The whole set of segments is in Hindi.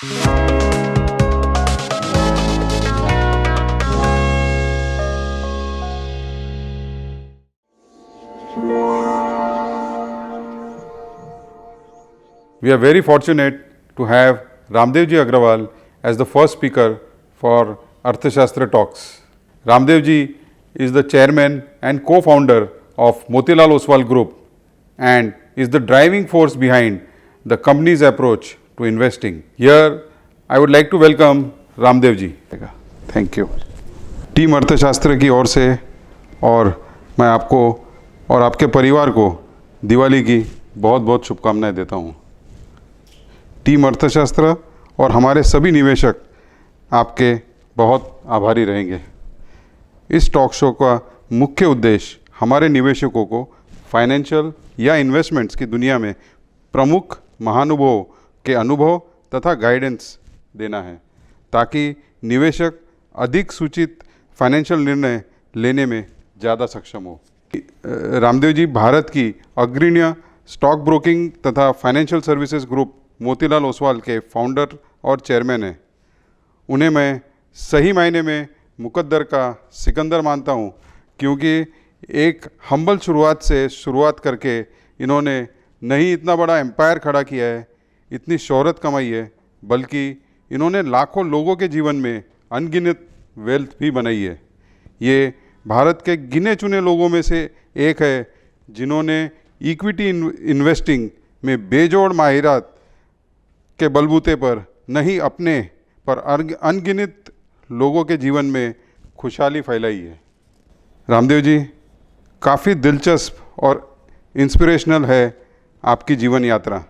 We are very fortunate to have Ramdev ji Agrawal as the first speaker for Arthashastra Talks. Ramdev ji is the chairman and co-founder of Motilal Oswal Group and is the driving force behind the company's approach to investing. Here, I would like to welcome Ramdev ji. Thank you. Team अर्थशास्त्र की ओर से और मैं आपको और आपके परिवार को दिवाली की बहुत बहुत शुभकामनाएं देता हूँ। टीम अर्थशास्त्र और हमारे सभी निवेशक आपके बहुत आभारी रहेंगे। इस टॉक शो का मुख्य उद्देश्य हमारे निवेशकों को फाइनेंशियल या इन्वेस्टमेंट्स की दुनिया में प्रमुख महानुभवों के अनुभव तथा गाइडेंस देना है, ताकि निवेशक अधिक सूचित फाइनेंशियल निर्णय लेने में ज़्यादा सक्षम हो। रामदेव जी भारत की अग्रणी स्टॉक ब्रोकिंग तथा financial services group Motilal Oswal के फाउंडर और चेयरमैन हैं। उन्हें मैं सही मायने में मुकद्दर का सिकंदर मानता हूं, क्योंकि एक हम्बल शुरुआत से शुरुआत करके इन्होंने नहीं इतना बड़ा एम्पायर खड़ा किया है, इतनी शोहरत कमाई है, बल्कि इन्होंने लाखों लोगों के जीवन में अनगिनत वेल्थ भी बनाई है। ये भारत के गिने चुने लोगों में से एक है जिन्होंने इक्विटी इन्वेस्टिंग में बेजोड़ माहिरात के बलबूते पर नहीं अपने पर अनगिनत लोगों के जीवन में खुशहाली फैलाई है। रामदेव जी, काफ़ी दिलचस्प और इंस्पिरेशनल है आपकी जीवन यात्रा।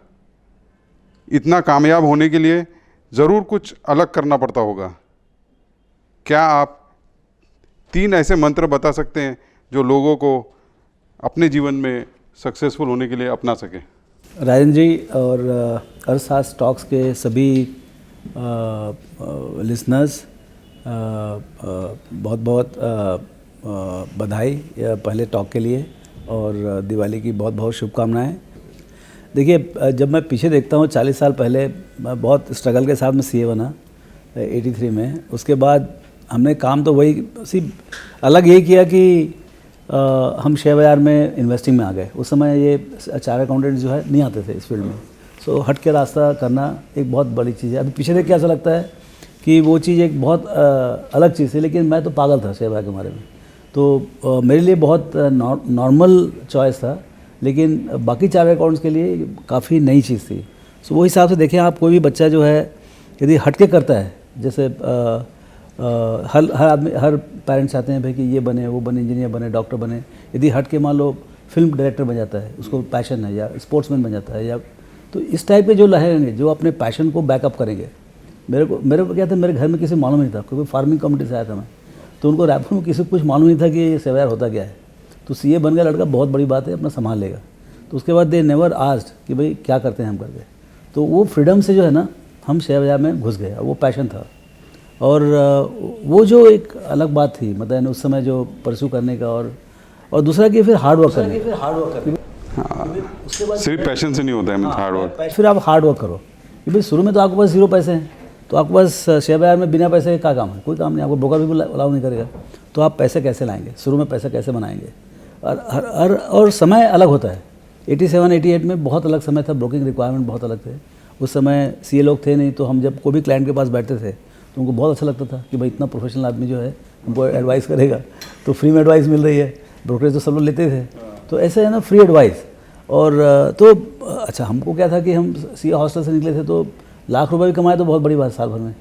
इतना कामयाब होने के लिए ज़रूर कुछ अलग करना पड़ता होगा। क्या आप 3 ऐसे मंत्र बता सकते हैं जो लोगों को अपने जीवन में सक्सेसफुल होने के लिए अपना सकें? राजन जी और अर्थशास्त्र स्टॉक्स के सभी लिसनर्स बहुत बहुत बधाई पहले टॉक के लिए और दिवाली की बहुत बहुत शुभकामनाएं। देखिए, जब मैं पीछे देखता हूँ 40 साल पहले मैं बहुत स्ट्रगल के साथ में सीए बना 83 में। उसके बाद हमने काम तो वही सिर्फ अलग यही किया कि हम शेयर बाज़ार में इन्वेस्टिंग में आ गए। उस समय ये चार्टर्ड अकाउंटेंट जो है नहीं आते थे इस फील्ड में। सो हट के रास्ता करना एक बहुत बड़ी चीज़ है। अभी पीछे देख के ऐसा लगता है कि वो चीज़ एक बहुत अलग चीज़ है, लेकिन मैं तो पागल था शेयर बाज़ार के बारे में। तो मेरे लिए बहुत नॉर्मल चॉइस था, लेकिन बाकी चार्टर्ड अकाउंट्स के लिए काफ़ी नई चीज़ थी। सो वो हिसाब से देखें आप, कोई भी बच्चा जो है यदि हट के करता है, जैसे हर आदमी, हर पेरेंट्स चाहते हैं भाई कि ये बने, वो बने, इंजीनियर बने, डॉक्टर बने। यदि हट के मान लो फिल्म डायरेक्टर बन जाता है, उसको पैशन है, या स्पोर्ट्समैन बन जाता है, या तो इस टाइप के जो रहेंगे जो अपने पैशन को बैकअप करेंगे। मेरे को क्या था, मेरे घर में किसी मालूम नहीं था, क्योंकि फार्मिंग कम्युनिटी से आया था मैं, तो उनको रायपुर में किसी को कुछ मालूम नहीं था कि ये शेयर होता क्या है। तो सीए बन गया लड़का, बहुत बड़ी बात है, अपना संभाल लेगा। तो उसके बाद दे नेवर आस्क्ड कि भाई क्या करते हैं हम करके। तो वो फ्रीडम से जो है ना, हम शेयर बाज़ार में घुस गए। वो पैशन था और वो जो एक अलग बात थी, मतलब उस समय जो परस्यू करने का, और दूसरा कि फिर हार्ड वर्क करने का। उसके बाद सिर्फ पैशन से नहीं होता है, हार्ड वर्क। फिर आप हार्ड वर्क करो कि भाई शुरू में तो आपके पास 0 पैसे हैं, तो आपके पास शेयर बाज़ार में बिना पैसे का काम है, कोई काम नहीं, आपको ब्रोकर भी अलाउ नहीं करेगा। तो आप पैसे कैसे लाएंगे, शुरू में पैसा कैसे बनाएंगे। और समय अलग होता है। 87-88 में बहुत अलग समय था, ब्रोकिंग रिक्वायरमेंट बहुत अलग थे। उस समय सीए लोग थे नहीं, तो हम जब कोई भी क्लाइंट के पास बैठते थे तो उनको बहुत अच्छा लगता था कि भाई इतना प्रोफेशनल आदमी जो है हमको एडवाइस करेगा, तो फ्री में एडवाइस मिल रही है। ब्रोकरेज तो सब लोग लेते थे, तो ऐसे है ना, फ्री एडवाइस। और तो अच्छा, हमको क्या था कि हम सीए हॉस्टल से निकले थे, तो लाख रुपए भी कमाए तो बहुत बड़ी बात साल भर में।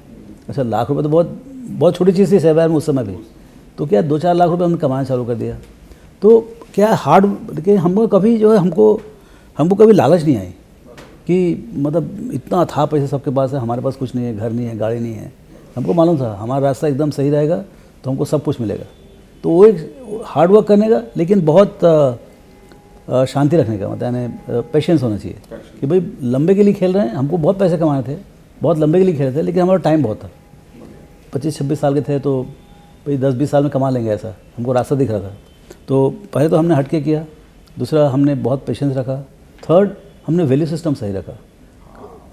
अच्छा, लाख रुपए तो बहुत छोटी चीज़ थी शेयर बाज़ार में उस समय भी। तो क्या 2-4 लाख रुपए हमने कमाना चालू कर दिया। तो क्या हार्ड, देखिए हमको कभी जो है हमको कभी लालच नहीं आई कि मतलब इतना अथाह पैसे सबके पास है, हमारे पास कुछ नहीं है, घर नहीं है, गाड़ी नहीं है। हमको मालूम था हमारा रास्ता एकदम सही रहेगा तो हमको सब कुछ मिलेगा। तो वो एक हार्ड वर्क करने का, लेकिन बहुत शांति रखने का, मतलब यानी पेशेंस होना चाहिए कि भाई लंबे के लिए खेल रहे हैं। हमको बहुत पैसे कमाने थे, बहुत लंबे के लिए खेल रहे थे, लेकिन हमारा टाइम बहुत था। 25-26 साल के थे, तो भाई 10-20 साल में कमा लेंगे, ऐसा हमको रास्ता दिख रहा था। तो पहले तो हमने हट के किया, दूसरा हमने बहुत पेशेंस रखा, थर्ड हमने वैल्यू सिस्टम सही रखा।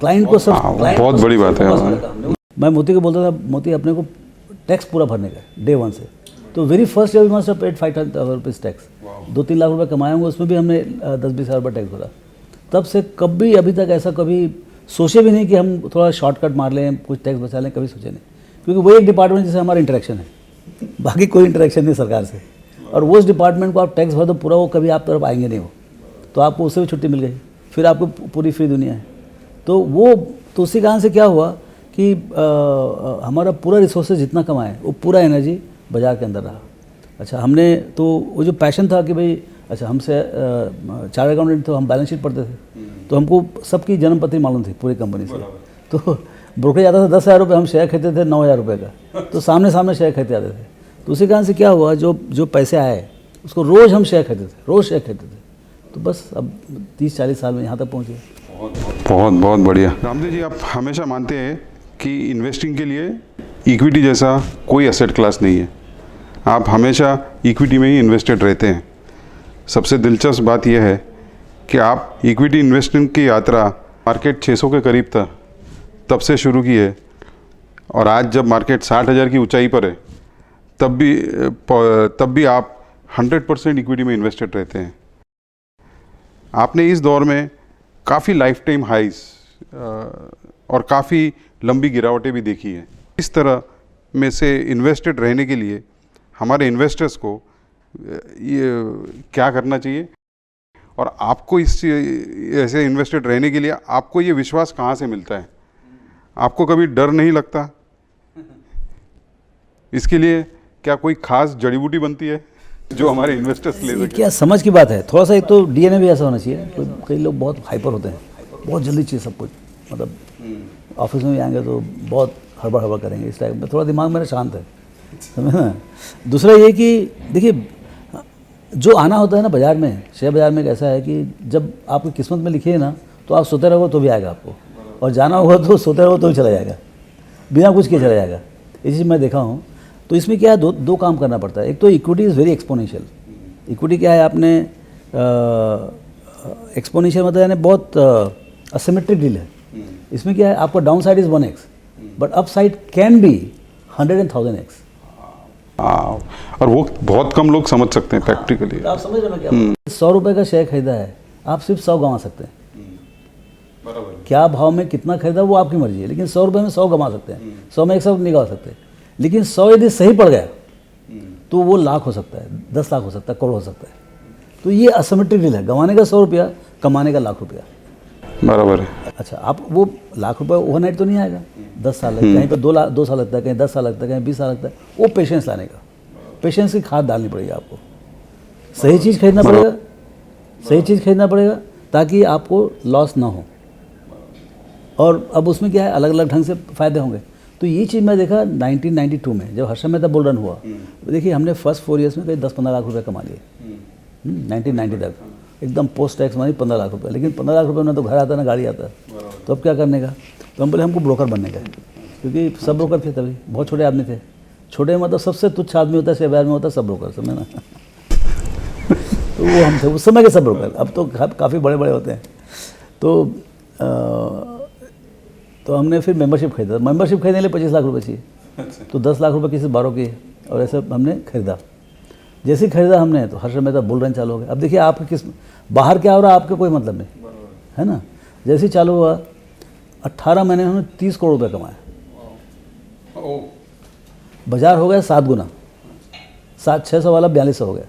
क्लाइंट को सब client बहुत को बड़ी सब बात है। focus करने का हमने। मैं मोती को बोलता था, मोती अपने को टैक्स पूरा भरने का है डे 1 से। तो very first year we must have paid 5,000 rupees tax. 2-3 lakh रुपए कमाए होंगे, उसमें भी हमने 10-20 हज़ार रुपये टैक्स भरा। तब से कभी अभी तक ऐसा कभी सोचे भी नहीं कि हम थोड़ा शॉर्टकट मार लें, कुछ टैक्स बचा लें, कभी सोचे नहीं। क्योंकि वो एक डिपार्टमेंट जिससे हमारा इंटरेक्शन है, बाकी कोई इंटरेक्शन नहीं सरकार से। और वो उस डिपार्टमेंट को आप टैक्स भर दो पूरा, वो कभी आप तरफ आएंगे नहीं वो, तो आपको उससे भी छुट्टी मिल गई, फिर आपको पूरी फ्री दुनिया है। तो उसी कारण से क्या हुआ कि हमारा पूरा रिसोर्सेज जितना कमाए वो पूरा एनर्जी बाज़ार के अंदर रहा। अच्छा, हमने तो वो जो पैशन था कि भाई अच्छा हमसे चार्टर्ड अकाउंटेंट तो हम बैलेंस शीट पढ़ते थे, तो हमको सबकी जन्मपत्री मालूम थी पूरी कंपनी से। तो ब्रोकर आता था 10,000 रुपये, हम शेयर खरीदते थे 9,000 रुपये का, तो सामने सामने शेयर खरीदते आते थे। तो उसी कारण से क्या हुआ, जो पैसे आए उसको रोज़ हम शेयर खरीदते थे, रोज़ शेयर खरीदते थे। तो बस अब 30-40 साल में यहाँ तक पहुँचे। बहुत बढ़िया। रामदेव जी, आप हमेशा मानते हैं कि इन्वेस्टिंग के लिए इक्विटी जैसा कोई एसेट क्लास नहीं है, आप हमेशा इक्विटी में ही इन्वेस्टेड रहते हैं। सबसे दिलचस्प बात यह है कि आप इक्विटी इन्वेस्टमेंट की यात्रा मार्केट 600 के करीब था तब से शुरू की है, और आज जब मार्केट 60,000 की ऊंचाई पर है तब भी आप 100% इक्विटी में इन्वेस्टेड रहते हैं। आपने इस दौर में काफ़ी लाइफ टाइम हाइज और काफ़ी लंबी गिरावटें भी देखी हैं। इस तरह में से इन्वेस्टेड रहने के लिए हमारे इन्वेस्टर्स को ये क्या करना चाहिए, और आपको इस ऐसे इन्वेस्टेड रहने के लिए आपको ये विश्वास कहाँ से मिलता है? आपको कभी डर नहीं लगता? इसके लिए क्या कोई खास जड़ी बूटी बनती है जो हमारे इन्वेस्टर्स ले सके? क्या समझ की बात है थोड़ा सा, एक तो डीएनए भी ऐसा होना चाहिए। कई लोग बहुत हाइपर होते हैं, बहुत जल्दी चाहिए सब कुछ, मतलब ऑफिस में भी आएंगे तो बहुत हड़बड़ करेंगे, इस टाइप में। थोड़ा दिमाग मेरा शांत है, समझे ना। दूसरा ये कि देखिए, जो आना होता है ना बाज़ार में, शेयर बाज़ार में ऐसा है कि जब आपकी किस्मत में लिखी है ना, तो आप सोते रहोगे तो भी आएगा आपको, और जाना होगा तो सोते रहोगे तो भी चला जाएगा, बिना कुछ किए चला जाएगा। ये चीज़ मैं देखा हूँ। तो इसमें क्या है, दो काम करना पड़ता है। एक तो equity is very exponential. Equity क्या है, आपने एक्सपोनेंशियल मतलब यानी बहुत असिमेट्रिक डील है। इसमें क्या है, आपका down side is 1x, but up side can be 100 and 1000x। और वो बहुत कम लोग समझ सकते हैं प्रैक्टिकली। आप समझ रहे हैं क्या? 100 रुपये का शेयर खरीदा है, आप सिर्फ 100 गंवा सकते हैं। क्या भाव में कितना खरीदा वो आपकी मर्जी है, लेकिन 100 रुपये में 100 गंवा सकते हैं, 100 में 100 नहीं गंवा सकते। लेकिन 100 यदि सही पड़ गया तो वो लाख हो सकता है, 10 लाख हो सकता है, करोड़ हो सकता है। तो ये असिमेट्रिक डील है, गंवाने का 100 रुपया, कमाने का लाख रुपया। बराबर है। अच्छा, आप वो लाख रुपये ओवरनाइट तो नहीं आएगा, 10 साल लगता है, कहीं पर 2 साल लगता है, कहीं 10 साल लगता है, कहीं 20 साल लगता है। वो पेशेंस लाने का, पेशेंस की खाद डालनी पड़ेगी आपको। सही चीज़ खरीदना पड़ेगा, सही चीज़ खरीदना पड़ेगा ताकि आपको लॉस ना हो। और अब उसमें क्या है, अलग अलग ढंग से फ़ायदे होंगे। तो ये चीज़ मैं देखा 1992 में जब हर्षद मेहता बुल रन हुआ। तो देखिए, हमने फर्स्ट 4 ईयर्स में कहीं 10-15 लाख रुपए कमा लिए 1990 तक, एकदम पोस्ट टैक्स मनी 15 लाख रुपए। लेकिन 15 लाख रुपए में तो घर आता ना गाड़ी आता, तो अब क्या करने का? तो हम बोले हमको ब्रोकर बनने का है, क्योंकि सब ब्रोकर थे तभी, बहुत छोटे आदमी थे। छोटे मतलब सबसे तुच्छ आदमी होता है शेयर बाजार में, होता है सब ब्रोकर, समझे ना। तो वो हम थे उस समय के सब ब्रोकर, अब तो काफ़ी बड़े बड़े होते हैं। तो हमने फिर मेंबरशिप खरीदा। मेंबरशिप खरीदने के लिए 25 लाख रुपए चाहिए, तो 10 लाख रुपए किसी बारो किए, और ऐसे हमने खरीदा। जैसे ही खरीदा हमने, तो हर्षद मेहता बुल रन चालू हो गया। अब देखिए, आपके किस बाहर क्या हो रहा है आपके कोई मतलब नहीं है ना। जैसे ही चालू हुआ, 18 महीने में हमने 30 करोड़ रुपये कमाए। बाजार हो गया 7 गुना, 600 वाला 4200 हो गया।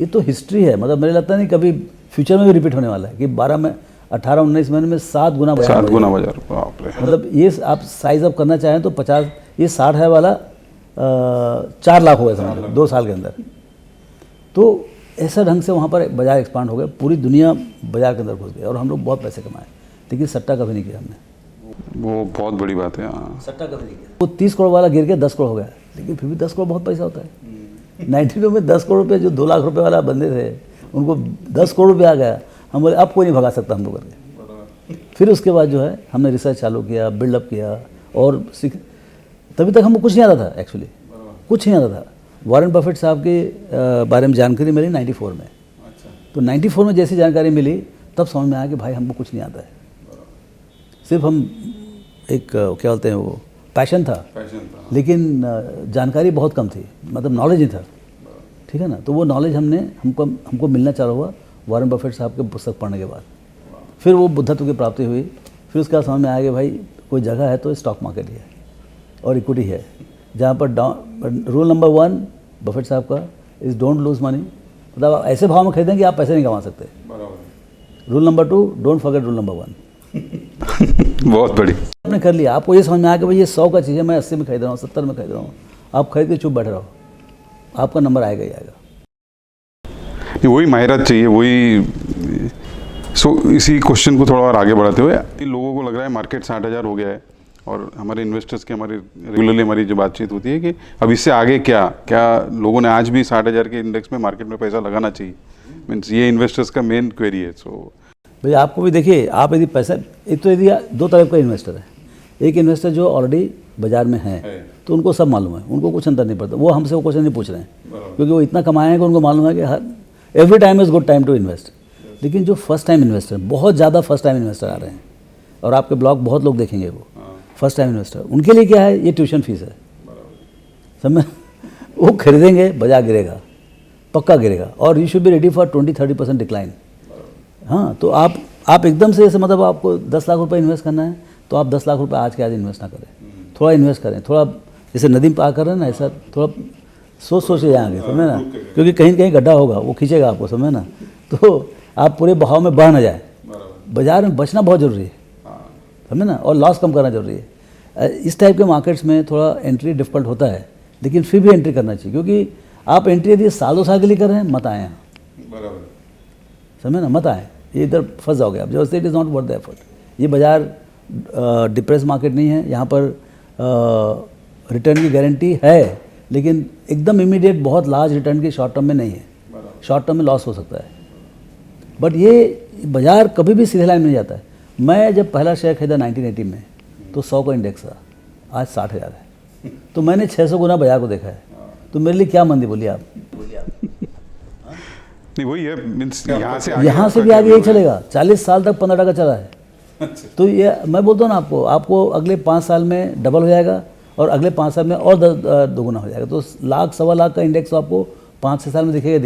ये तो हिस्ट्री है, मतलब मेरे लगता नहीं कभी फ्यूचर में भी रिपीट होने वाला है कि 18-19 महीने में 7 गुना बाजार। 7 गुना बाजार, बाप रे। मतलब ये आप साइज अप करना चाहें तो 50, ये 60 है वाला 4 लाख हो गया समझ लो 2 साल के अंदर। तो ऐसा ढंग से वहाँ पर बाजार एक्सपांड हो गया, पूरी दुनिया बाजार के अंदर घुस गई, और हम लोग बहुत पैसे कमाए। लेकिन सट्टा कभी नहीं किया हमने, वो बहुत बड़ी बात है। सट्टा कभी नहीं किया। वो 30 करोड़ वाला गिर के 10 करोड़ हो गया, लेकिन फिर भी 10 करोड़ बहुत पैसा होता है। 92 में 10 करोड़ रुपये, जो 2 लाख रुपए वाला बंदे थे उनको 10 करोड़ रुपये आ गया। हम बोले अब कोई नहीं भगा सकता हम लोग करके। फिर उसके बाद जो है हमने रिसर्च चालू किया, बिल्डअप किया, और सीख। तभी तक हमको कुछ नहीं आता था, एक्चुअली कुछ नहीं आता था। वॉरेन बफेट साहब के बारे में जानकारी मिली 94 में। तो 94 में जैसी जानकारी मिली, तब समझ में आया कि भाई हमको कुछ नहीं आता है। सिर्फ हम एक क्या बोलते हैं वो पैशन था, लेकिन जानकारी बहुत कम थी, मतलब नॉलेज नहीं था, ठीक है ना। तो वो नॉलेज हमको मिलना चालू हुआ वॉरेन बफेट साहब के पुस्तक पढ़ने के बाद। फिर वो बुद्धत्व की प्राप्ति हुई। फिर उसके बाद समझ में आया कि भाई कोई जगह है तो स्टॉक मार्केट ही है और इक्विटी है, जहाँ पर रूल नंबर 1 बफेट साहब का इज़ डोंट लूज मनी, मतलब आप ऐसे भाव में खरीदें कि आप पैसे नहीं कमा सकते। Rule number 2 don't forget rule number 1। बहुत बड़ी आपने कर लिया, आपको ये समझ में आया कि भाई ये 100 का चीज़ है, मैं 80 में खरीद रहा हूँ, 70 में खरीद रहा हूँ, आप खरीद के चुप बैठे रहो, आपका नंबर आएगा ही आएगा। वही माहिरत चाहिए, वही। इसी क्वेश्चन को थोड़ा और आगे बढ़ाते हुए, इन लोगों को लग रहा है मार्केट 60,000 हो गया है और हमारे इन्वेस्टर्स की रेगुलरली हमारी जो बातचीत होती है कि अब इससे आगे क्या लोगों ने आज भी 60,000 के इंडेक्स में मार्केट में पैसा लगाना चाहिए, मीन्स ये इन्वेस्टर्स का मेन क्वेरी है। भाई आपको भी देखिए, आप यदि पैसा, एक तो यदि 2 तरह का इन्वेस्टर है, एक इन्वेस्टर जो ऑलरेडी बाजार में है तो उनको सब मालूम है, उनको कुछ अंतर नहीं पड़ता, वो हमसे वो क्वेश्चन नहीं पूछ रहे हैं क्योंकि वो इतना कमाए हैं कि उनको मालूम है कि every time is good time to invest. लेकिन जो फर्स्ट टाइम इन्वेस्टर, बहुत ज़्यादा फर्स्ट टाइम इन्वेस्टर आ रहे हैं और आपके ब्लॉग बहुत लोग देखेंगे, वो फर्स्ट टाइम इन्वेस्टर, उनके लिए क्या है, ये ट्यूशन फीस है, समझ। वो खरीदेंगे, बाजार गिरेगा, पक्का गिरेगा, और you should be ready for 20-30% decline. हाँ, तो आप एकदम से, जैसे मतलब आपको 10 लाख रुपए इन्वेस्ट करना है तो आप 10 लाख रुपए आज के आज इन्वेस्ट ना करें, थोड़ा इन्वेस्ट करें, थोड़ा जैसे नदी में पार कर रहे हैं ना, ऐसा थोड़ा सोच के जाएंगे, समझे ना, क्योंकि कहीं कहीं गड्ढा होगा, वो खींचेगा आपको, समझे ना। तो आप पूरे बहाव में बह ना जाए, बाजार में बचना बहुत ज़रूरी है, समझे ना, और लॉस कम करना जरूरी है। इस टाइप के मार्केट्स में थोड़ा एंट्री डिफिकल्ट होता है, लेकिन फिर भी एंट्री करना चाहिए, क्योंकि आप एंट्री यदि सालों साल के लिए कर रहे हैं, मत आए यहाँ, समझे ना, मत आए, ये इधर फंस जाओगे आप, जब it is not worth the effort. ये बाजार डिप्रेस मार्केट नहीं है, यहाँ पर रिटर्न की गारंटी है, लेकिन एकदम इमीडिएट बहुत लार्ज रिटर्न की शॉर्ट टर्म में नहीं है, शॉर्ट टर्म में लॉस हो सकता है। बट ये बाजार कभी भी सीधे लाइन में नहीं जाता है। मैं जब पहला शेयर खरीदा 1980 में तो 100 का इंडेक्स था, आज 60,000 है, तो मैंने 600 गुना बाजार को देखा है। तो मेरे लिए क्या मंदी, बोलिए आप। नहीं, वही है, मीन्स यहाँ से भी आगे यही चलेगा, 40 साल तक 15 टका चला है। तो ये मैं बोलता हूँ ना आपको अगले 5 साल में डबल हो जाएगा और अगले 5 साल में और 2 हो जाएगा। तो लाख 1.25 लाख का इंडेक्स आपको 5-6 साल में दिखेगा।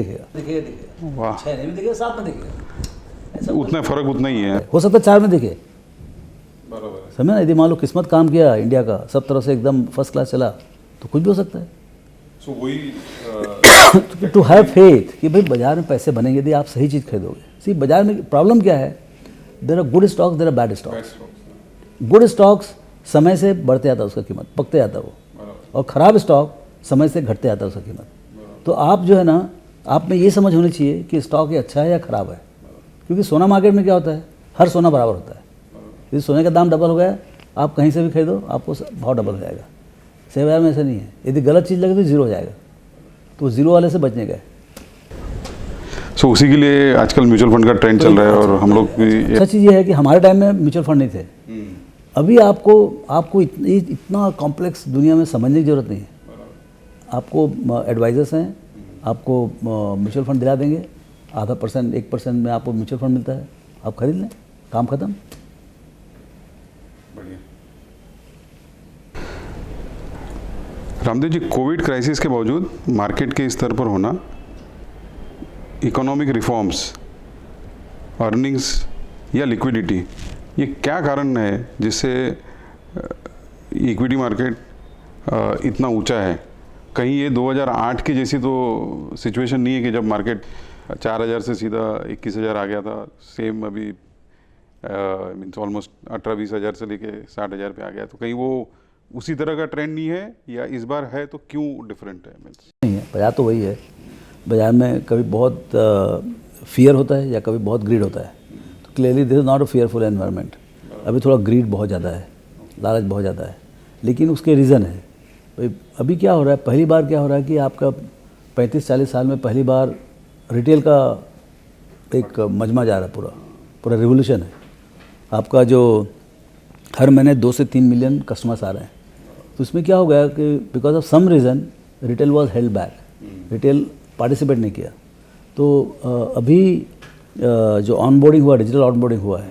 वाह, 6 में दिखेगा, 7 में दिखेगा, उतना फर्क उतना ही है, हो सकता है 4 में दिखे, समझे ना। यदि मान लो किस्मत काम किया इंडिया का, सब तरह से एकदम फर्स्ट क्लास चला, तो कुछ भी हो सकता है। टू हैव फेथ कि भाई बाजार में पैसे बनेंगे यदि आप सही चीज़ खरीदोगे। सी बाजार में प्रॉब्लम क्या है, there are good stocks, there are bad stocks. Good stocks समय से बढ़ते आता है उसका कीमत, पकते आता है वो, और ख़राब स्टॉक समय से घटते आता है उसका कीमत। तो आप जो है ना, आप में ये समझ होनी चाहिए कि स्टॉक ये अच्छा है या ख़राब है। क्योंकि सोना मार्केट में क्या होता है, हर सोना बराबर होता है। यदि सोने का दाम डबल हो गया, आप कहीं से भी खरीदो, आपको भाव डबल हो जाएगा। शेयर बाजार में ऐसा नहीं है, यदि गलत चीज़ लगे तो जीरो हो जाएगा, तो जीरो वाले से बचने गए। सो उसी के लिए आजकल म्यूचुअल फंड का ट्रेंड चल रहा है, और हम लोग भी। अच्छा चीज़ ये है कि हमारे टाइम में म्यूचुअल फंड नहीं थे। अभी आपको इतना कॉम्प्लेक्स दुनिया में समझने की ज़रूरत नहीं है। आपको एडवाइजर्स हैं, आपको म्यूचुअल फंड दिला देंगे, 0.5%, 1% में आपको म्यूचुअल फंड मिलता है, आप खरीद लें, काम खत्म। रामदेव जी, कोविड क्राइसिस के बावजूद मार्केट के स्तर पर होना, इकोनॉमिक रिफॉर्म्स, अर्निंग्स या लिक्विडिटी, ये क्या कारण है जिससे इक्विटी मार्केट इतना ऊंचा है? कहीं ये 2008 की जैसी तो सिचुएशन नहीं है कि जब मार्केट 4,000 से सीधा 21,000 आ गया था। सेम अभी मीन्स ऑलमोस्ट 18-20 हज़ार से लेके 60,000 पे आ गया। तो कहीं वो उसी तरह का ट्रेंड नहीं है, या इस बार है तो क्यों डिफरेंट है? नहीं है, बाजार तो वही है। बाजार में कभी बहुत फियर होता है या कभी बहुत ग्रीड होता है। तो clearly this is not a fearful environment. अभी थोड़ा ग्रीड बहुत ज़्यादा है, लालच बहुत ज़्यादा है, लेकिन उसके रीज़न है। भाई अभी क्या हो रहा है, पहली बार क्या हो रहा है कि आपका 35-40 साल में पहली बार रिटेल का एक मजमा जा रहा है, पूरा रिवोल्यूशन है। आपका जो हर महीने 2 से 3 मिलियन कस्टमर्स आ रहे हैं, तो इसमें क्या हो गया कि because of some reason retail was held back, retail participate नहीं किया। तो अभी जो ऑनबोर्डिंग हुआ, डिजिटल ऑनबोर्डिंग हुआ है,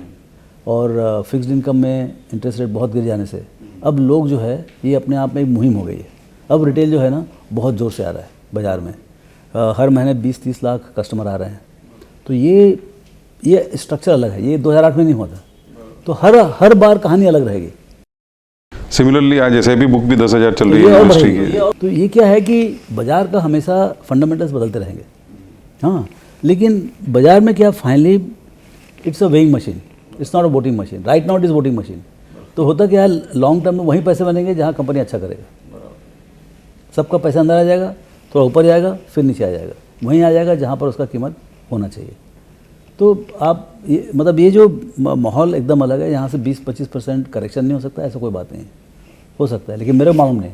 और फिक्स्ड इनकम में इंटरेस्ट रेट बहुत गिर जाने से अब लोग जो है ये अपने आप में एक मुहिम हो गई है। अब रिटेल जो है ना बहुत ज़ोर से आ रहा है बाज़ार में, हर महीने 20-30 लाख कस्टमर आ रहे हैं। तो ये स्ट्रक्चर अलग है, ये 2008 में नहीं हुआ था। तो हर बार कहानी अलग रहेगी। सिमिलरली आज ऐसे भी बुक भी 10,000 चल रही है इंडस्ट्री की। तो ये क्या है कि बाज़ार का हमेशा फंडामेंटल्स बदलते रहेंगे। हाँ, लेकिन बाज़ार में क्या finally it's a weighing machine, it's not a voting machine. Right now it is voting machine. तो होता क्या है, लॉन्ग टर्म में वहीं पैसे बनेंगे जहाँ कंपनी अच्छा करेगा। सबका पैसा अंदर आ जाएगा, थोड़ा ऊपर जाएगा, फिर नीचे आ जाएगा, वहीं आ जाएगा जहाँ पर उसका कीमत होना चाहिए। तो आप ये मतलब ये जो माहौल एकदम अलग है। यहाँ से 20-25% करेक्शन नहीं हो सकता, ऐसा कोई बात नहीं है। हो सकता है लेकिन मेरे मालूम नहीं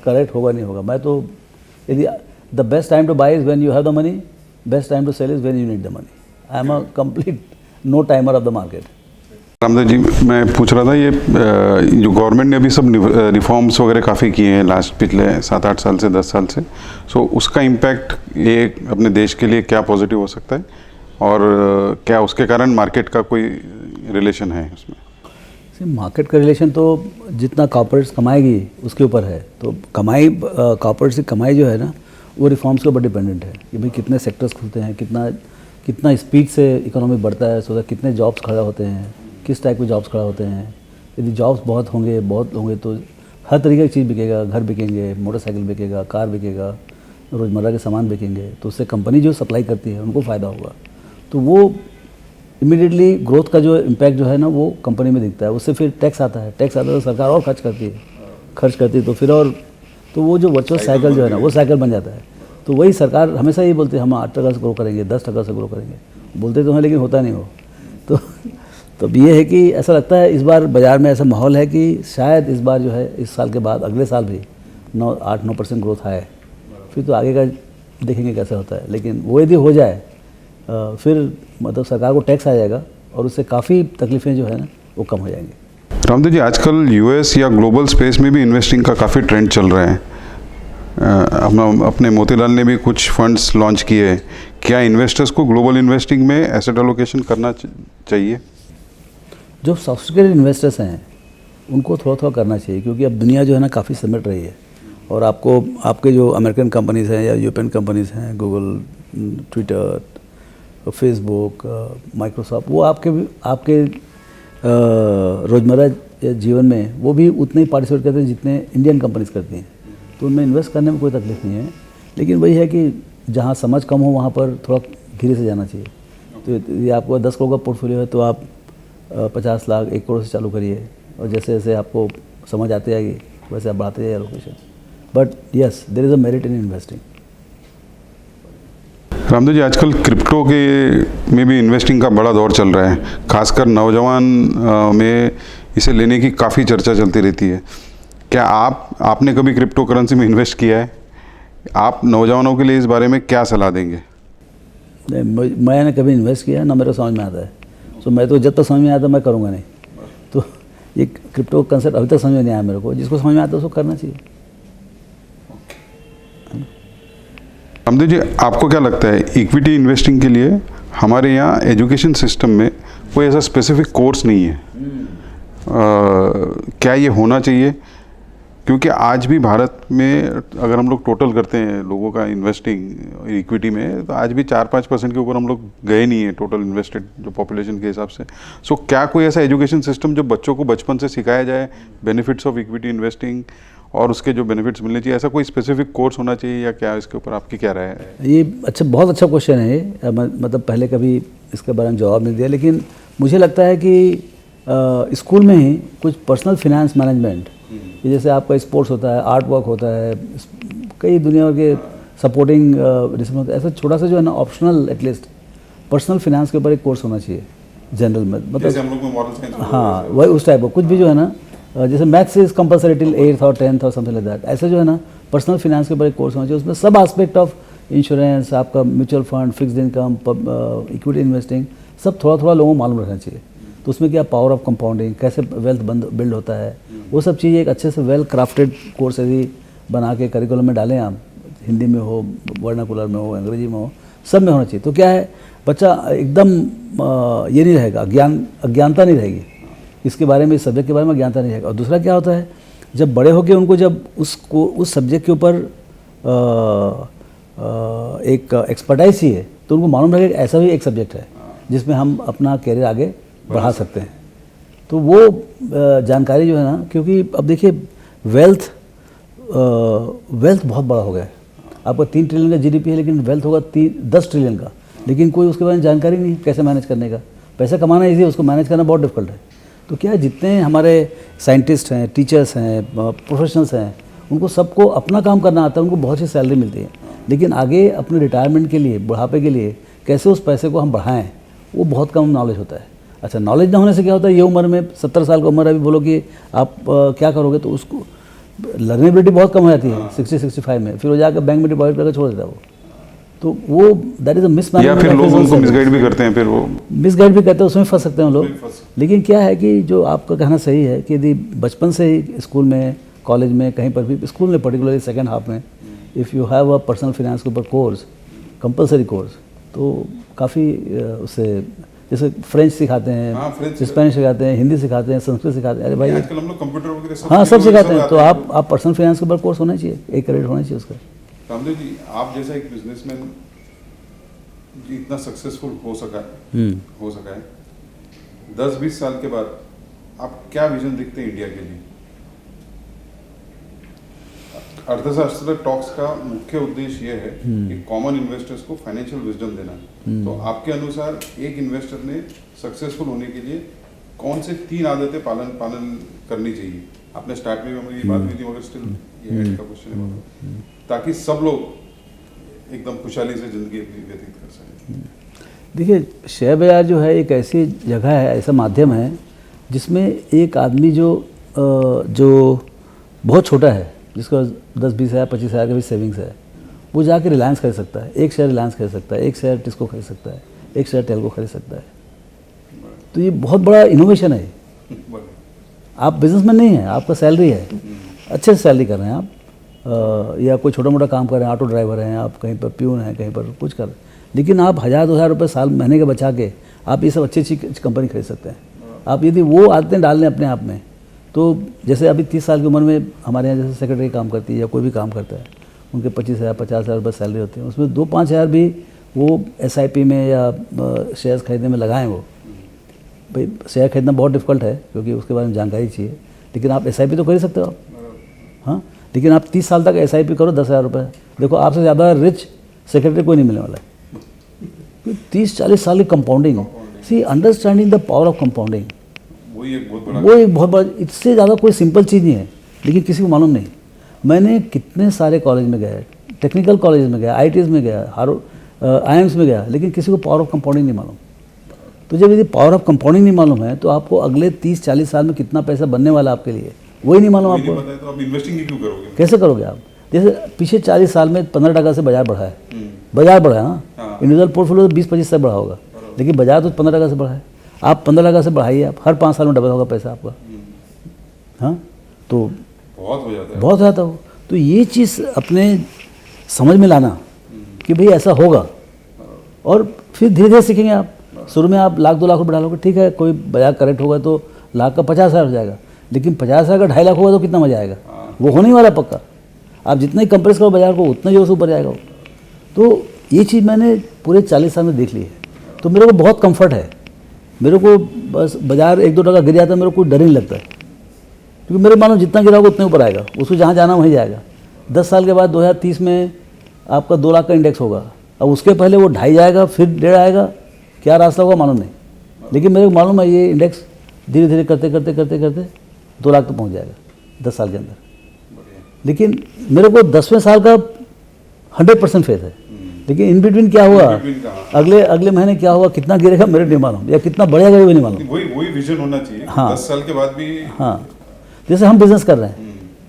करेक्ट होगा नहीं होगा। मैं तो यदि the best time to buy is when you have the money, best time to sell is when you need the money. I am a complete no timer of the market. Ramdev ji, मैं पूछ रहा था ये जो गवर्नमेंट ने अभी सब रिफॉर्म्स वगैरह काफ़ी किए हैं लास्ट पिछले 7-8 साल से 10 साल से, सो उसका इम्पैक्ट ये अपने देश के लिए क्या पॉजिटिव हो सकता है और क्या उसके कारण मार्केट का कोई रिलेशन है उसमें? मार्केट का रिलेशन तो जितना कॉर्पोरेट्स कमाएगी उसके ऊपर है। तो कमाई कॉर्पोरेट्स की कमाई जो है ना वो रिफॉर्म्स के ऊपर डिपेंडेंट है कि भाई कितने सेक्टर्स खुलते हैं, कितना स्पीड से इकोनॉमी बढ़ता है, सो कितने जॉब्स खड़ा होते हैं, किस टाइप के जॉब्स खड़ा होते हैं। यदि जॉब्स बहुत होंगे तो हर तरीके की चीज़ बिकेगा, घर बिकेंगे, मोटरसाइकिल बिकेगा, कार बिकेगा, रोज़मर्रा के सामान बिकेंगे। तो उससे कंपनी जो सप्लाई करती है उनको फ़ायदा होगा। तो वो इमीडिएटली ग्रोथ का जो इम्पैक्ट जो है ना वो कंपनी में दिखता है। उससे फिर टैक्स आता है तो सरकार और खर्च करती है तो फिर और तो वो जो वर्चुअल साइकिल जो है ना वो साइकिल बन जाता है। तो वही सरकार हमेशा ये बोलती है हम 8% से ग्रो करेंगे, 10% से ग्रो करेंगे, बोलते तो हैं लेकिन होता नहीं हो। तो ये है कि ऐसा लगता है इस बार बाज़ार में ऐसा माहौल है कि शायद इस बार जो है इस साल के बाद अगले साल भी 8-9% ग्रोथ आए। फिर तो आगे का देखेंगे कैसा होता है। लेकिन वो यदि हो जाए फिर मतलब सरकार को टैक्स आ जाएगा और उससे काफ़ी तकलीफ़ें जो है ना वो कम हो जाएंगी। रामदेव जी, आजकल यूएस या ग्लोबल स्पेस में भी इन्वेस्टिंग का काफ़ी ट्रेंड चल रहा है। अपने मोतीलाल ने भी कुछ फंड्स लॉन्च किए हैं। क्या इन्वेस्टर्स को ग्लोबल इन्वेस्टिंग में एसेट एलोकेशन करना चाहिए? जो सॉफ्टवेयर इन्वेस्टर्स हैं उनको थोड़ा करना चाहिए, क्योंकि अब दुनिया जो है ना काफ़ी सिमट रही है और आपके जो अमेरिकन कंपनीज़ हैं या यूरोपियन कंपनीज़ हैं, गूगल, ट्विटर, फेसबुक, माइक्रोसॉफ्ट, वो आपके रोज़मर्रा जीवन में वो भी उतने ही पार्टिसिपेट करते हैं जितने इंडियन कंपनीज करती हैं। तो उनमें इन्वेस्ट करने में कोई तकलीफ नहीं है। लेकिन वही है कि जहाँ समझ कम हो वहाँ पर थोड़ा धीरे से जाना चाहिए। तो यदि आपको 10 करोड़ का पोर्टफोलियो है तो आप 50 लाख 1 करोड़ से चालू करिए और जैसे जैसे आपको समझ आती जाएगी वैसे आप बढ़ाते जाइए allocation. But yes, there is a merit in investing. Ramdev ji, आजकल क्रिप्टो के में भी इन्वेस्टिंग का बड़ा दौर चल रहा है, खासकर नौजवान में इसे लेने की काफ़ी चर्चा चलती रहती है। क्या आपने कभी क्रिप्टो करेंसी में इन्वेस्ट किया है? आप नौजवानों के लिए इस बारे में क्या सलाह देंगे? मैंने कभी इन्वेस्ट किया ना, मेरे समझ में आता है। सो मैं तो जब तक समझ में आता मैं करूँगा नहीं। तो ये क्रिप्टो कंसेप्ट अभी तक समझ में नहीं आया मेरे को। जिसको समझ में आता है उसको करना चाहिए। रामदेव जी, आपको क्या लगता है इक्विटी इन्वेस्टिंग के लिए हमारे यहाँ एजुकेशन सिस्टम में कोई ऐसा स्पेसिफिक कोर्स नहीं है? क्या ये होना चाहिए? क्योंकि आज भी भारत में अगर हम लोग टोटल करते हैं लोगों का इन्वेस्टिंग इक्विटी में, तो आज भी 4-5% के ऊपर हम लोग गए नहीं है टोटल इन्वेस्टेड जो पॉपुलेशन के हिसाब से। सो क्या कोई ऐसा एजुकेशन सिस्टम जो बच्चों को बचपन से सिखाया जाए बेनिफिट्स ऑफ इक्विटी इन्वेस्टिंग और उसके जो बेनिफिट्स मिलने चाहिए, ऐसा कोई स्पेसिफिक कोर्स होना चाहिए या क्या? इसके ऊपर आपकी क्या राय है? ये बहुत अच्छा क्वेश्चन है ये। मतलब पहले कभी इसके बारे में जवाब नहीं दिया, लेकिन मुझे लगता है कि स्कूल में ही कुछ पर्सनल फिनेंस मैनेजमेंट, जैसे आपका स्पोर्ट्स होता है, आर्ट वर्क होता है, कई दुनिया के सपोर्टिंग होता है, ऐसा छोटा सा जो है ना ऑप्शनल एटलीस्ट पर्सनल फिनेंस के ऊपर एक कोर्स होना चाहिए जनरल में। मतलब हाँ, वही उस टाइप का कुछ भी जो है ना, जैसे maths is compulsory till 8th और 10th और समथिंग लाइक दैट। ऐसे जो है ना पर्सनल फिनेंस के ऊपर एक कोर्स होना चाहिए। उसमें सब एस्पेक्ट ऑफ इंश्योरेंस, आपका mutual fund, fixed income, equity investing, सब थोड़ा लोगों को मालूम रखना चाहिए। तो उसमें क्या पावर ऑफ कंपाउंडिंग, कैसे वेल्थ बिल्ड होता है, वो सब चीज़ें एक अच्छे से वेल क्राफ्टेड कोर्स यदि बना के करिकुलम में डालें आप, हिंदी में हो, वर्नाकुलर में हो, अंग्रेजी में हो, सब में होना चाहिए। तो क्या है बच्चा एकदम ये नहीं रहेगा, अज्ञानता नहीं रहेगी इसके बारे में, इस सब्जेक्ट के बारे में अज्ञानता नहीं रहेगा। और दूसरा क्या होता है, जब बड़े होकर उनको जब उस सब्जेक्ट के ऊपर एक एक्सपर्टाइज चाहिए तो उनको मालूम रहेगा कि ऐसा भी एक सब्जेक्ट है जिसमें हम अपना कैरियर आगे बढ़ा सकते हैं। तो वो जानकारी जो है ना, क्योंकि अब देखिए वेल्थ बहुत बड़ा हो गया है। आपका 3 ट्रिलियन का जीडीपी है लेकिन वेल्थ होगा 10 ट्रिलियन का, लेकिन कोई उसके बारे में जानकारी नहीं है कैसे मैनेज करने का। पैसा कमाना ईजी है, उसको मैनेज करना बहुत डिफिकल्ट है। तो क्या है, जितने हमारे साइंटिस्ट हैं, टीचर्स हैं, प्रोफेशनल्स हैं, उनको सबको अपना काम करना आता है, उनको बहुत सी सैलरी मिलती है, लेकिन आगे अपने रिटायरमेंट के लिए, बुढ़ापे के लिए कैसे उस पैसे को हम बढ़ाएं, वो बहुत कम नॉलेज होता है। अच्छा, नॉलेज ना होने से क्या होता है, ये उम्र में 70 साल की उम्र अभी बोलो कि आप क्या करोगे, तो उसको लर्नेबिलिटी बहुत कम हो जाती है 60-65 में, फिर वो जाकर बैंक में डिपॉजिट करके छोड़ देता है वो। तो वो दैट इज अ मिसमैनेजमेंट। या फिर लोग उनको मिसगाइड भी करते हैं, फिर वो मिसगाइड भी करते हैं, उसमें फंस सकते हैं लोग। लेकिन क्या है कि जो आपका कहना सही है कि यदि बचपन से ही स्कूल में, कॉलेज में, कहीं पर भी, स्कूल में पर्टिकुलरली सेकेंड हाफ में if you have a personal finance के ऊपर कोर्स, कंपलसरी कोर्स, तो काफ़ी उससे, जैसे फ्रेंच सिखाते हैं, स्पेनिश सिखाते हैं, हिंदी सिखाते हैं, संस्कृत सिखाते हैं। अरे भाई आजकल हम लोग कंप्यूटर वगैरह हाँ सब सिखाते हैं। तो आप पर्सनल फाइनेंस के ऊपर कोर्स होना चाहिए, 1 क्रेडिट होना चाहिए उसका। रामदेव जी, आप जैसा एक बिजनेसमैन इतना सक्सेसफुल हो सका है 10-20 साल के बाद आप क्या विजन देखते हैं इंडिया के लिए? अर्थशास्त्र टॉक्स का मुख्य उद्देश्य यह है कि कॉमन इन्वेस्टर्स को फाइनेंशियल विजडम देना। तो आपके अनुसार एक इन्वेस्टर ने सक्सेसफुल होने के लिए कौन से 3 आदतें पालन करनी चाहिए? आपने स्टार्ट में हमारी बात हुई थी, मगर स्टिल ये हेड का क्वेश्चन है, ताकि सब लोग एकदम खुशहाली से जिंदगी व्यतीत कर सकें। देखिए, शेयर बाजार जो है एक ऐसी जगह है, ऐसा माध्यम है जिसमें एक आदमी जो बहुत छोटा है, जिसका 10-20 हज़ार 25 हज़ार का भी सेविंग्स है, वो जाके रिलायंस खरीद सकता है, 1 शेयर रिलायंस खरीद सकता है, 1 शेयर टिस्को खरीद सकता है, 1 शेयर टेल्को खरीद सकता है। तो ये बहुत बड़ा इनोवेशन है। आप बिजनेसमैन नहीं हैं, आपका सैलरी है, अच्छे से सैलरी कर रहे हैं आप, या कोई छोटा मोटा काम कर रहे हैं, ऑटो ड्राइवर हैं आप, कहीं पर प्यून हैं, कहीं पर कुछ कर रहे हैं, लेकिन आप 1000-2000 रुपये साल महीने के बचा के आप ये सब अच्छी कंपनी खरीद सकते हैं। आप यदि वो आदतें डाल लें अपने आप में, तो जैसे अभी 30 साल की उम्र में हमारे यहाँ जैसे सेक्रेटरी काम करती है या कोई भी काम करता है, उनके 25,000-50,000 रुपये सैलरी होती है, उसमें 2-5 हज़ार भी वो SIP में या शेयर्स खरीदने में लगाएं। वो भाई शेयर खरीदना बहुत डिफिकल्ट है क्योंकि उसके बारे में जानकारी चाहिए, लेकिन आप SIP तो खरीद सकते हो आप, हाँ। लेकिन आप 30 साल तक SIP करो 10,000 रुपये, देखो आपसे ज़्यादा रिच सेक्रेटरी कोई नहीं मिलने वाला है। 30-40 साल की compounding, see understanding the power of compounding, वो एक बहुत बड़ा, इससे ज़्यादा कोई सिंपल चीज़ नहीं है, लेकिन किसी को मालूम नहीं। मैंने कितने सारे कॉलेज में गया, टेक्निकल कॉलेज में गया, IITs में गया, IIMs में गया, लेकिन किसी को पावर ऑफ कंपाउंडिंग नहीं मालूम। तो जब यदि पावर ऑफ कंपाउंडिंग नहीं मालूम है तो आपको अगले 30-40 साल में कितना पैसा बनने वाला आपके लिए वही नहीं मालूम आपको, तो आप इन्वेस्टिंग क्यों करोगे? कैसे करोगे आप? जैसे पिछले 40 साल में 15% से बाजार बढ़ा है, बाजार बढ़ा है ना, इंडिविजुअल पोर्टफोलियो तो 20-25 से बढ़ा होगा, लेकिन बाजार तो 15% से बढ़ा है। आप 15% से बढ़ाइए, आप हर 5 साल में डबल होगा पैसा आपका, हाँ। तो बहुत हो जाता है, बहुत हो जाता हो। तो ये चीज़ अपने समझ में लाना कि भाई ऐसा होगा, और फिर धीरे धीरे सीखेंगे आप। शुरू में आप 1-2 लाख रुपये डालोगे, ठीक है, कोई बाजार करेक्ट होगा तो लाख का 50,000 हो जाएगा, लेकिन 50,000 का 2.5 लाख होगा तो कितना मजा आएगा, वो होने वाला पक्का। आप जितना ही कंप्रेस करो बाजार को, उतना जो ऊपर जाएगा वो। तो ये चीज़ मैंने पूरे 40 साल में देख ली है, तो मेरे को बहुत कंफर्ट है। मेरे को बस बाजार 1-2 टका गिर जाता है, मेरे को कोई डर नहीं लगता है, क्योंकि मेरे मानो जितना गिरा होगा उतना ऊपर आएगा, उसको जहाँ जाना वहीं जाएगा। 10 साल के बाद 2030 में आपका 2 लाख का इंडेक्स होगा, अब उसके पहले वो 2.5 जाएगा, फिर 1.5 आएगा, क्या रास्ता होगा मालूम नहीं, लेकिन मेरे को मालूम है ये इंडेक्स धीरे धीरे करते करते करते करते 2 लाख तक पहुँच जाएगा 10 साल के अंदर। लेकिन मेरे को 10वें साल का 100% फेथ है, लेकिन इन बिटवीन क्या हुआ, अगले महीने क्या हुआ, कितना गिरेगा मेरे नहीं मालूम, या कितना बढ़ेगा वो नहीं मालूम। वही विजन होना चाहिए, हाँ। 10 साल के बाद भी। हाँ, जैसे हम बिजनेस कर रहे हैं,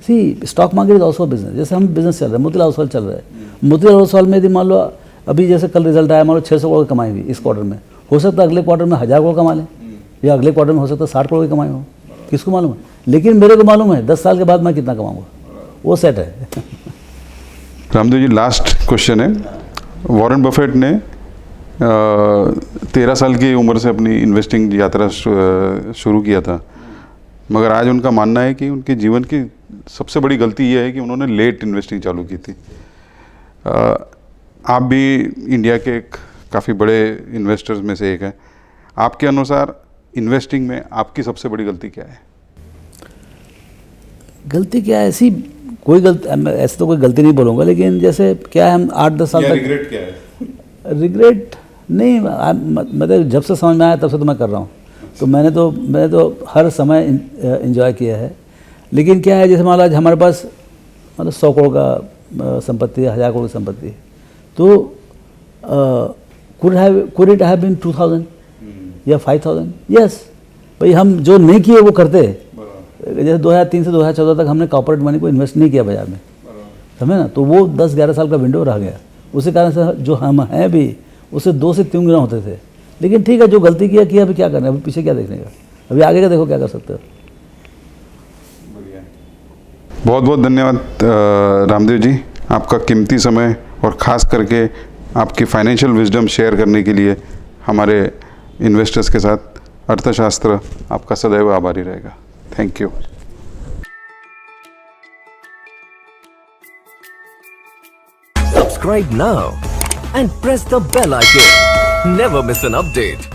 see stock market is also business. जैसे हम बिजनेस चल रहे हैं, मोतीलाल ओसवाल चल रहा है, मोतीलाल ओसवाल में यदि मान लो अभी जैसे कल रिजल्ट आया, मान लो 600 करोड़ कमाई हुई इस क्वार्टर में, हो सकता है अगले क्वार्टर में 1000 करोड़ कमा लें, या अगले क्वार्टर में हो सकता है 60 करोड़ की कमाई हो, किसको मालूम है। लेकिन मेरे को मालूम है 10 साल के बाद मैं कितना कमाऊँगा, वो सेट है। रामदेव जी, लास्ट क्वेश्चन है। वॉरेन बफेट ने 13 साल की उम्र से अपनी इन्वेस्टिंग यात्रा शुरू किया था, मगर आज उनका मानना है कि उनके जीवन की सबसे बड़ी गलती यह है कि उन्होंने लेट इन्वेस्टिंग चालू की थी। आप भी इंडिया के काफ़ी बड़े इन्वेस्टर्स में से एक हैं। आपके अनुसार इन्वेस्टिंग में आपकी सबसे बड़ी गलती क्या है? गलती क्या है? ऐसी कोई गलती, ऐसे तो कोई गलती नहीं बोलूँगा, लेकिन जैसे क्या है, हम 8-10 साल तक रिग्रेट क्या है? रिग्रेट नहीं, मतलब जब से समझ में आया तब से तो मैं कर रहा हूँ। तो मैंने तो हर समय एंजॉय किया है। लेकिन क्या है, जैसे मान लो हमारे पास मतलब 100 करोड़ का संपत्ति है, 1000 करोड़ की संपत्ति है, तो could it have been 2000 या 5000? यस, भाई हम जो नहीं किए वो करते। जैसे 2003 से 2014 तक हमने कॉर्पोरेट मनी को इन्वेस्ट नहीं किया बाजार में, समझे ना, तो वो 10-11 साल का विंडो रह गया। उसी कारण से जो हम हैं भी उससे 2 से 3 गुना होते थे। लेकिन ठीक है, जो गलती किया अभी क्या करना है, अभी पीछे क्या देखने का, अभी आगे का देखो क्या कर सकते हो। बहुत बहुत धन्यवाद रामदेव जी, आपका कीमती समय और ख़ास करके आपकी फाइनेंशियल विजडम शेयर करने के लिए हमारे इन्वेस्टर्स के साथ। अर्थशास्त्र आपका सदैव आभारी रहेगा। Thank you. Subscribe now and press the bell icon. Never miss an update.